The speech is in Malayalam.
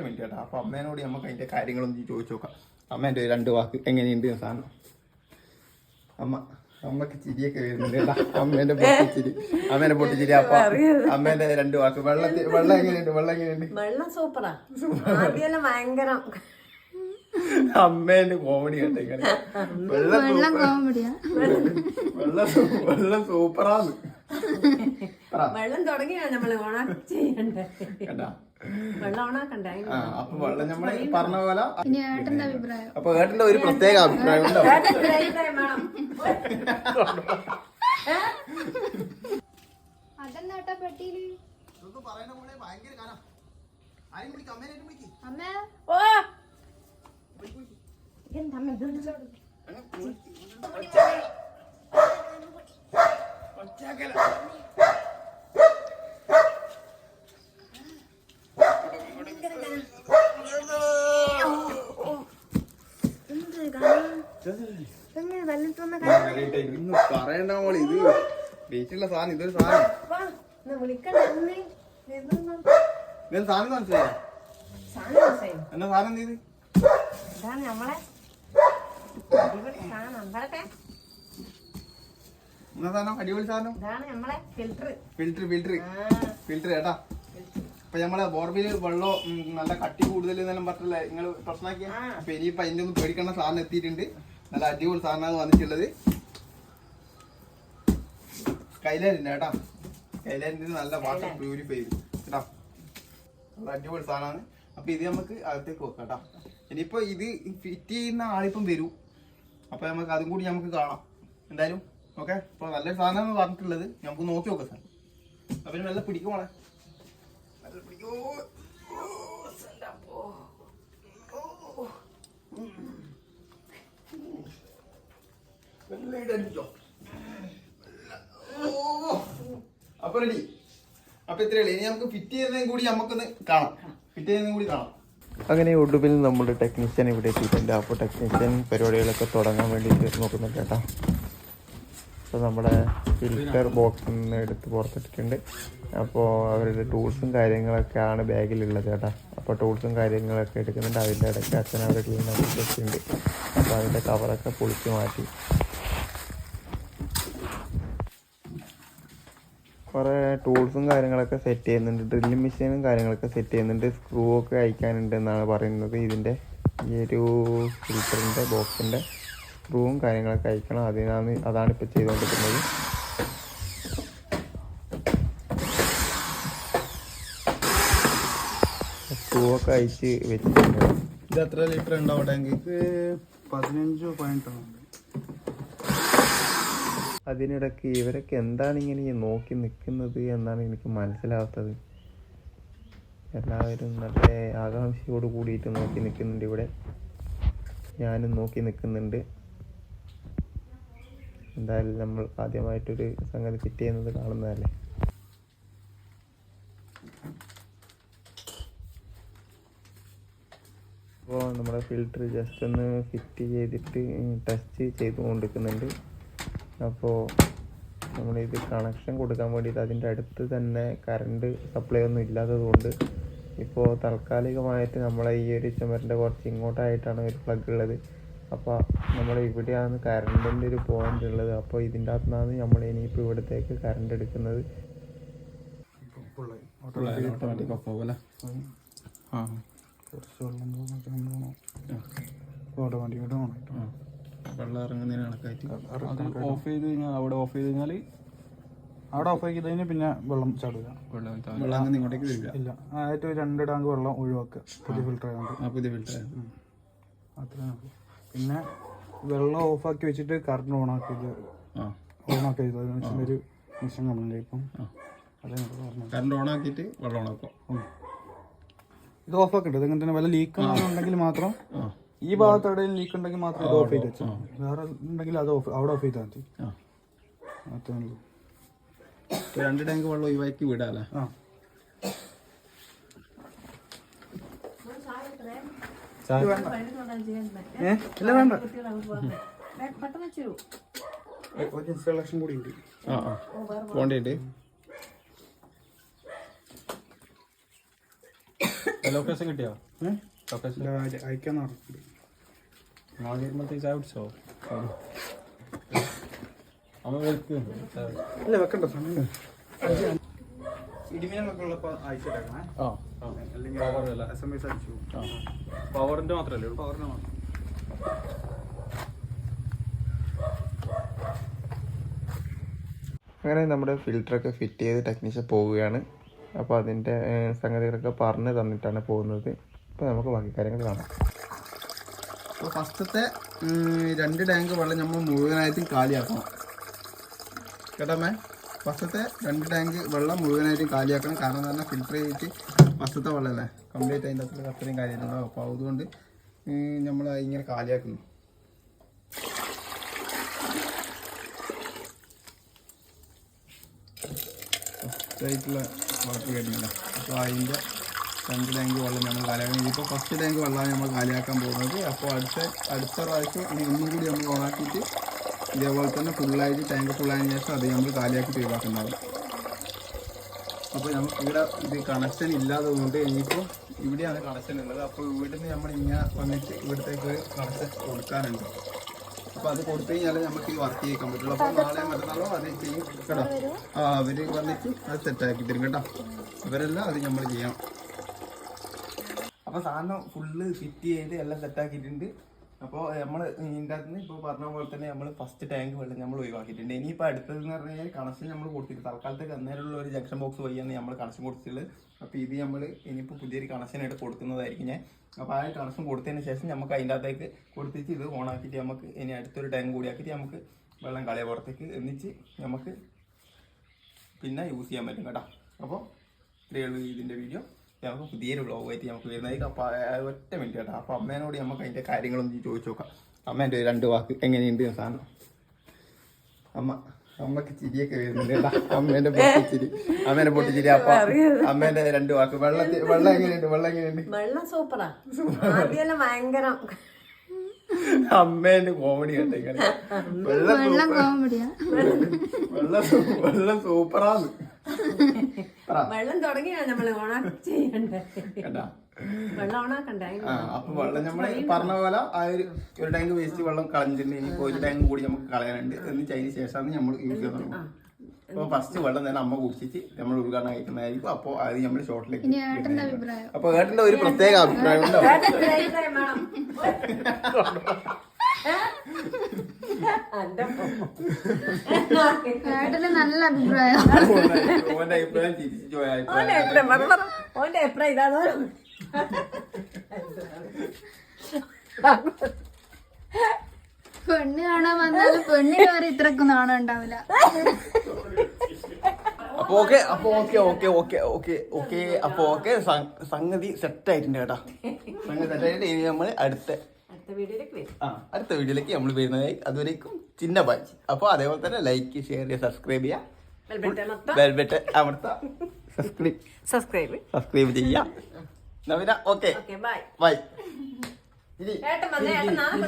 മിനിറ്റ് കേട്ടോ. അപ്പൊ അമ്മേനോട് നമുക്ക് അതിന്റെ കാര്യങ്ങളൊന്നും ചോദിച്ചു നോക്കാം. അമ്മേന്റെ 2 വാക്ക് എങ്ങനെയുണ്ട് സാധനം. അമ്മക്ക് ചിരിയൊക്കെ വരുന്നുണ്ട് കേട്ടാ. അമ്മേന്റെ പൊട്ടിച്ചിരി. അപ്പൊ അമ്മേന്റെ 2 വാക്ക്. വെള്ളം എങ്ങനെയുണ്ട്? വെള്ളം സൂപ്പറാ. ആദ്യം ഭയങ്കര അമ്മേന്റെ കോമഡി കേട്ടെ. വെള്ളം സൂപ്പറാന്ന്. വെള്ളം തുടങ്ങിയാ നമ്മള് ഓണാക്കി ചെയ്യണ്ടേ. വെള്ളം ഓണാക്കണ്ടേ. അപ്പൊ വെള്ളം നമ്മള് പറഞ്ഞ പോലെ. അഭിപ്രായം. അപ്പൊ ഏട്ടന്റെ ഒരു പ്രത്യേക അഭിപ്രായം ഉണ്ടോ? അതെന്നാട്ടാ പെട്ടിയില് അമ്മ പറയണ്ട മോളി. ഇത് വീട്ടിലുള്ള സാധനം. ഇതൊരു സാധനം. സാധനം മനസ്സിലായോ? എന്നാ സാധനം ചെയ്ത് നമ്മളെ സാധനം അടിപൊളി സാധനം. ഫിൽറ്റർ ഏട്ടാ. അപ്പൊ നമ്മളെ ബോർബില് വെള്ളം നല്ല കട്ടി കൂടുതൽ എന്നെല്ലാം പറഞ്ഞില്ലേ നിങ്ങൾ പ്രശ്നമാക്കിയ. അപ്പൊ ഇനിയിപ്പൊ അതിന്റെ ഒന്നും പേടിക്കേണ്ട സാധനം എത്തിയിട്ടുണ്ട്. നല്ല അടിപൊളി സാധനമാണ് വന്നിട്ടുള്ളത്. സ്കൈലൈനിന്റെ കേട്ടാ. സ്കൈലൈനിന്റെ നല്ല വാട്ടർ പ്യൂരിഫൈ ചെയ്തു കേട്ടാ. നല്ല അടിപൊളി സാധനമാണ്. അപ്പൊ ഇത് നമുക്ക് അകത്തേക്ക് വെക്കാം കേട്ടാ. ഇനിയിപ്പോ ഇത് ഫിറ്റ് ചെയ്യുന്ന ആളിപ്പം വരൂ. അപ്പൊ നമുക്ക് അതും കൂടി നമുക്ക് കാണാം എന്തായാലും. ഓക്കെ. അപ്പൊ നല്ലൊരു സാധനമാണ് പറഞ്ഞിട്ടുള്ളത്. നമുക്ക് നോക്കി നോക്കാം സാർ. അപ്പൊ നല്ല പിടിക്കുമോളെ. നല്ല പിടിക്കോ. അപ്പൊ റെഡി. അപ്പൊ ഇത്രയുള്ളൂ. ഇനി നമുക്ക് ഫിറ്റ് ചെയ്യുന്നതും കൂടി നമുക്കൊന്ന് കാണാം. അങ്ങനെ ഒടുവിൽ നമ്മുടെ ടെക്നീഷ്യൻ ഇവിടെ എത്തിയിട്ടുണ്ട്. അപ്പോൾ ടെക്നീഷ്യൻ പരിപാടികളൊക്കെ തുടങ്ങാൻ വേണ്ടിയിട്ട് നോക്കുന്നുണ്ട് കേട്ടോ. അപ്പോൾ നമ്മുടെ ഫിൽറ്റർ ബോക്സിൽ നിന്ന് എടുത്ത് പുറത്തിട്ടിട്ടുണ്ട്. അപ്പോൾ അവരുടെ ടൂൾസും കാര്യങ്ങളൊക്കെയാണ് ബാഗിലുള്ളത് കേട്ടോ. അപ്പോൾ ടൂൾസും കാര്യങ്ങളൊക്കെ എടുക്കുന്നുണ്ട്. അതിൻ്റെ ഇടയ്ക്ക് അച്ഛൻ അവർ ക്ലീൻ ആക്കി വെച്ചിട്ടുണ്ട്. അപ്പോൾ അതിൻ്റെ കവറൊക്കെ പൊളിച്ച് മാറ്റി കുറേ ടൂൾസും കാര്യങ്ങളൊക്കെ സെറ്റ് ചെയ്യുന്നുണ്ട്. ഡ്രില്ലിംഗ് മെഷീനും കാര്യങ്ങളൊക്കെ സെറ്റ് ചെയ്യുന്നുണ്ട്. സ്ക്രൂ ഒക്കെ അയക്കാനുണ്ട് എന്നാണ് പറയുന്നത്. ഇതിൻ്റെ ഈ ഒരു ഫിൽറ്ററിൻ്റെ ബോക്സിൻ്റെ സ്ക്രൂവും കാര്യങ്ങളൊക്കെ അയക്കണം. അതാണ് ഇപ്പോൾ ചെയ്തുകൊണ്ടിരിക്കുന്നത്. സ്ക്രൂ ഒക്കെ അയച്ച് വെച്ചിട്ടുണ്ട്. ഇത് എത്ര ലിറ്റർ ഉണ്ടാവും ടാങ്ക്? 15.1. അതിനിടയ്ക്ക് ഇവരൊക്കെ എന്താണ് ഇങ്ങനെ നോക്കി നിൽക്കുന്നത് എന്നാണ് എനിക്ക് മനസ്സിലാവാത്തത്. എല്ലാവരും നല്ല ആകാംക്ഷയോട് കൂടിയിട്ട് നോക്കി നിൽക്കുന്നുണ്ട്. ഇവിടെ ഞാനും നോക്കി നിൽക്കുന്നുണ്ട്. എന്തായാലും നമ്മൾ ആദ്യമായിട്ടൊരു സംഗതി ഫിറ്റ് ചെയ്യുന്നത് കാണുന്നതല്ലേ. അപ്പോൾ നമ്മുടെ ഫിൽറ്റർ ജസ്റ്റ് ഒന്ന് ഫിറ്റ് ചെയ്തിട്ട് ടെസ്റ്റ് ചെയ്തുകൊണ്ടിരിക്കുന്നുണ്ട്. അപ്പോൾ നമ്മളിത് കണക്ഷൻ കൊടുക്കാൻ വേണ്ടിയിട്ട് അതിൻ്റെ അടുത്ത് തന്നെ കറണ്ട് സപ്ലൈ ഒന്നും ഇല്ലാത്തത് കൊണ്ട് ഇപ്പോൾ താൽക്കാലികമായിട്ട് നമ്മളെ ഈ ഒരു ചുമരിൻ്റെ കുറച്ച് ഇങ്ങോട്ടായിട്ടാണ് ഒരു പ്ലഗ് ഉള്ളത്. അപ്പോൾ നമ്മൾ ഇവിടെയാണ് കറണ്ടിൻ്റെ ഒരു പോയിന്റ് ഉള്ളത്. അപ്പോൾ ഇതിൻ്റെ അകത്തു നിന്നാണ് നമ്മൾ ഇനിയിപ്പോൾ ഇവിടത്തേക്ക് കറണ്ട് എടുക്കുന്നത്. വെള്ളം ഇറങ്ങുന്നതിന് കണക്കായിട്ട് ഓഫ് ചെയ്ത് കഴിഞ്ഞാൽ അവിടെ ഓഫ് ചെയ്ത് കഴിഞ്ഞാൽ അവിടെ ഓഫ് ആക്കി കഴിഞ്ഞാൽ പിന്നെ വെള്ളം ചാടില്ല. വെള്ളം അങ്ങനെ ഇങ്ങോട്ടേക്ക് വരില്ല. ഇല്ല. ആയിട്ട് 2 ടാങ്ക് വെള്ളം ഒഴിവാക്കുക. പുതിയ ഫിൽറ്റർ ആയതുകൊണ്ട്. അത്രയും. പിന്നെ വെള്ളം ഓഫാക്കി വെച്ചിട്ട് കറണ്ട് ഓണാക്കിയത് ഒരു മിഷൻ കമ്പനി ഇപ്പം കറണ്ട് ഓണാക്കിയിട്ട് വെള്ളം ഓണാക്കും. ഇത് ഓഫാക്കട്ടെ. ഇത് ഇങ്ങനെ തന്നെ വല്ല ലീക്ക് ഉണ്ടെങ്കിൽ മാത്രം ഈ ഭാഗത്ത് എവിടെയും ലീക്ക് ഉണ്ടെങ്കിൽ മാത്രം ഇത് ഓഫ് ചെയ്ത് വെച്ചാൽ മതി. വേറെ ഉണ്ടെങ്കിൽ അത് അവിടെ ഓഫ് ചെയ്താൽ മതി. അത്രേ ഉള്ളൂ. 2 ടാങ്ക് വെള്ളം ഒഴിവാക്കി വിടാല്ലേ. ഇല്ല വേണ്ട. ഒരു ഇൻസ്റ്റാളേഷൻ കൂടി ഉണ്ട്. പോണ്ടിട്ട് ലൊക്കേഷൻ കിട്ടിയോ? ലൊക്കേഷൻ അയക്കാന്ന് പറഞ്ഞിട്ടുണ്ട്. നാളെ വരുമ്പോഴത്തേക്ക് ചായ കുടിച്ചോ? അമ്മ വെക്ക് അല്ല വെക്കണ്ട സമയം. ഇടിമിന്നലൊക്കെ ഉള്ളപ്പോ അയച്ചിട്ടേക്കണേ. അല്ലെങ്കിൽ SMS അടിച്ചു. പവറിന്റെ മാത്രല്ലേ ഉള്ളൂ? പവറിന് മാത്രം. അങ്ങനെ നമ്മുടെ ഫിൽറ്ററൊക്കെ ഫിറ്റ് ചെയ്ത് ടെക്നീഷ്യൻ പോവുകയാണ്. അപ്പോൾ അതിൻ്റെ സംഗതികളൊക്കെ പറഞ്ഞു തന്നിട്ടാണ് പോകുന്നത്. അപ്പോൾ നമുക്ക് ബാക്കി കാര്യങ്ങൾ കാണാം. അപ്പോൾ ഫസ്റ്റത്തെ 2 ടാങ്ക് വെള്ളം നമ്മൾ മുഴുവനായിട്ടും കാലിയാക്കണം കേട്ടമ്മേ. ഫസ്റ്റത്തെ 2 ടാങ്ക് വെള്ളം മുഴുവനായിട്ടും കാലിയാക്കണം. കാരണം എന്ന് പറഞ്ഞാൽ ഫിൽറ്റർ ചെയ്തിട്ട് ഫസ്റ്റത്തെ വെള്ളമല്ലേ കംപ്ലീറ്റ് അതിൻ്റെ അകത്ത് അത്രയും കാര്യങ്ങളുണ്ടാവും. അപ്പോൾ അതുകൊണ്ട് നമ്മൾ ഇങ്ങനെ കാലിയാക്കുന്നു. ഫസ്റ്റായിട്ടുള്ള വാട്ടർ വരുന്നില്ല. അപ്പോൾ അതിൻ്റെ 2 ടാങ്ക് വെള്ളം നമ്മൾ കാലിയാക്കണം. ഇപ്പോൾ ഫസ്റ്റ് ടാങ്ക് വെള്ളമാണ് നമ്മൾ കാലിയാക്കാൻ പോകുന്നത്. അപ്പോൾ അടുത്ത പ്രാവശ്യം ഇനി ഒന്നും കൂടി നമ്മൾ ഓണാക്കിയിട്ട് ഇതേപോലെ തന്നെ ഫുള്ളായിട്ട് ടാങ്ക് ഫുള്ളായതിനു ശേഷം അത് നമ്മൾ കാലിയാക്കി ഒഴിവാക്കുന്നുണ്ടാവും. അപ്പോൾ നമുക്ക് ഇവിടെ ഇത് കണക്ഷൻ ഇല്ലാത്തതുകൊണ്ട് ഇനിയിപ്പോൾ ഇവിടെയാണ് കണക്ഷൻ ഉള്ളത്. അപ്പോൾ ഇവിടെ നിന്ന് നമ്മൾ ഇങ്ങനെ വന്നിട്ട് ഇവിടത്തേക്ക് ഒരു കണക്ഷൻ കൊടുക്കാനുണ്ട്. അപ്പോൾ അത് കൊടുത്തു കഴിഞ്ഞാൽ നമുക്ക് ഈ വർക്ക് ചെയ്യിക്കാൻ പറ്റുള്ളൂ. അപ്പോൾ നാളെ മറ്റന്നാളോ അത് ചെയ്യും കേട്ടോ. അവർ വന്നിട്ട് അത് സെറ്റാക്കി തരും കേട്ടോ. ഇവരെല്ലാം അത് നമ്മൾ ചെയ്യണം. അപ്പോൾ സാധനം ഫുള്ള് ഫിറ്റ് ചെയ്ത് എല്ലാം സെറ്റാക്കിയിട്ടുണ്ട്. അപ്പോൾ നമ്മൾ ഇതിൻ്റെ അകത്ത് നിന്ന് ഇപ്പോൾ പറഞ്ഞ പോലെ തന്നെ നമ്മൾ ഫസ്റ്റ് ടാങ്ക് വെള്ളം നമ്മൾ ഒഴിവാക്കിയിട്ടുണ്ട്. ഇനിയിപ്പോൾ അടുത്തതെന്ന് പറഞ്ഞു കഴിഞ്ഞാൽ കണക്ഷൻ നമ്മൾ കൊടുത്തിട്ട് തൽക്കാലത്തേക്ക് അന്നേരമുള്ള ഒരു ജംഗ്ഷൻ ബോക്സ് വഴിയാണ് നമ്മൾ കണക്ഷൻ കൊടുത്തിട്ടുള്ളത്. അപ്പോൾ ഇത് നമ്മൾ ഇനിയിപ്പോൾ പുതിയൊരു കണക്ഷനായിട്ട് കൊടുക്കുന്നതായിരിക്കും ഞാൻ. അപ്പോൾ ആ കണക്ഷൻ കൊടുത്തതിന് ശേഷം നമുക്ക് അതിൻ്റെ അകത്തേക്ക് കൊടുത്തിട്ട് ഇത് ഓണാക്കിയിട്ട് നമുക്ക് ഇനി അടുത്തൊരു ടാങ്ക് കൂടി ആക്കിയിട്ട് നമുക്ക് വെള്ളം കളയ പുറത്തേക്ക് എന്നിട്ട് നമുക്ക് പിന്നെ യൂസ് ചെയ്യാൻ പറ്റും കേട്ടോ. അപ്പോൾ ഇത്രയേ ഉള്ളൂ ഇതിൻ്റെ വീഡിയോ. നമുക്ക് പുതിയൊരു വ്ളോഗായിട്ട് നമുക്ക് വരുന്നതായിരിക്കും. അപ്പോൾ ഒറ്റ മിനിറ്റ് കേട്ടോ. അപ്പോൾ അമ്മേനോട് നമുക്ക് അതിൻ്റെ കാര്യങ്ങളൊന്നും ചോദിച്ചു നോക്കാം. അമ്മേൻ്റെ 2 വാക്ക് എങ്ങനെയുണ്ട് സാധനം. അമ്മക്ക് ചിരിയൊക്കെ വരുന്നുണ്ട് കേട്ടോ. അമ്മേൻ്റെ പൊട്ടിച്ചിരി. അപ്പോൾ അമ്മേൻ്റെ 2 വാക്ക്. വെള്ളം എങ്ങനെയുണ്ട്? വെള്ളം സൂപ്പറാ. ആദ്യം ഭയങ്കര അമ്മേന്റെ കോമഡി കേട്ടോ. വെള്ളം സൂപ്പറാന്ന്. വെള്ളം തുടങ്ങിയാ നമ്മള് ഓണാക്കി ചെയ്യണ്ടേ. വെള്ളം ഓണാക്കണ്ടേ. അപ്പൊ വെള്ളം നമ്മള് പറഞ്ഞ പോലെ ആ ഒരു ടാങ്ക് വേസ്റ്റ് വെള്ളം കളഞ്ഞിട്ടുണ്ട്. ഇനിയിപ്പോ ഒരു ടാങ്ക് കൂടി നമുക്ക് കളയാനുണ്ട്. എന്നിട്ട് അതിന് ശേഷമാണ് നമ്മൾ യൂസ് ചെയ്യാൻ തുടങ്ങും. അപ്പൊ ഫസ്റ്റ് വെള്ളം തന്നെ അമ്മ കുടിച്ചിട്ട് നമ്മൾ ഉദ്ഘാടനം കഴിക്കുന്നതായിരിക്കും. അപ്പോൾ അത് നമ്മൾ ഷോർട്ടിലേക്ക്. അപ്പൊ ഏട്ടന്റെ ഒരു പ്രത്യേക അഭിപ്രായം ഉണ്ടോ? നല്ല അഭിപ്രായം. ഓന്റെ അഭിപ്രായം തിരിച്ചു പോയ ഓന്റെ അഭിപ്രായം ഇതാണോ? പെണ്ണ് കാണാൻ വന്നാലും പെണ്ണിന് വരെ ഇത്രക്കും നാണം ഉണ്ടാവില്ല. അപ്പൊ സംഗതി സെറ്റായിട്ടുണ്ട് കേട്ടോ. സംഗതി സെറ്റായിട്ട് ഇനി നമ്മൾ അടുത്ത വീഡിയോയിലേക്ക് നമ്മൾ വരുന്നതായി. അതുവരേക്കും ചിന്ന ബാജി. അപ്പോൾ അതേപോലെ തന്നെ ലൈക്ക്, ഷെയർ ചെയ്യുക, സബ്സ്ക്രൈബ് ചെയ്യുക, ബെൽബട്ടൺ അമർത്താം, സബ്സ്ക്രൈബ് ചെയ്യാം. നവീന ഓക്കെ ബൈ. ഏട്ടൻ വന്നേ, ഏട്ടൻ നാളെ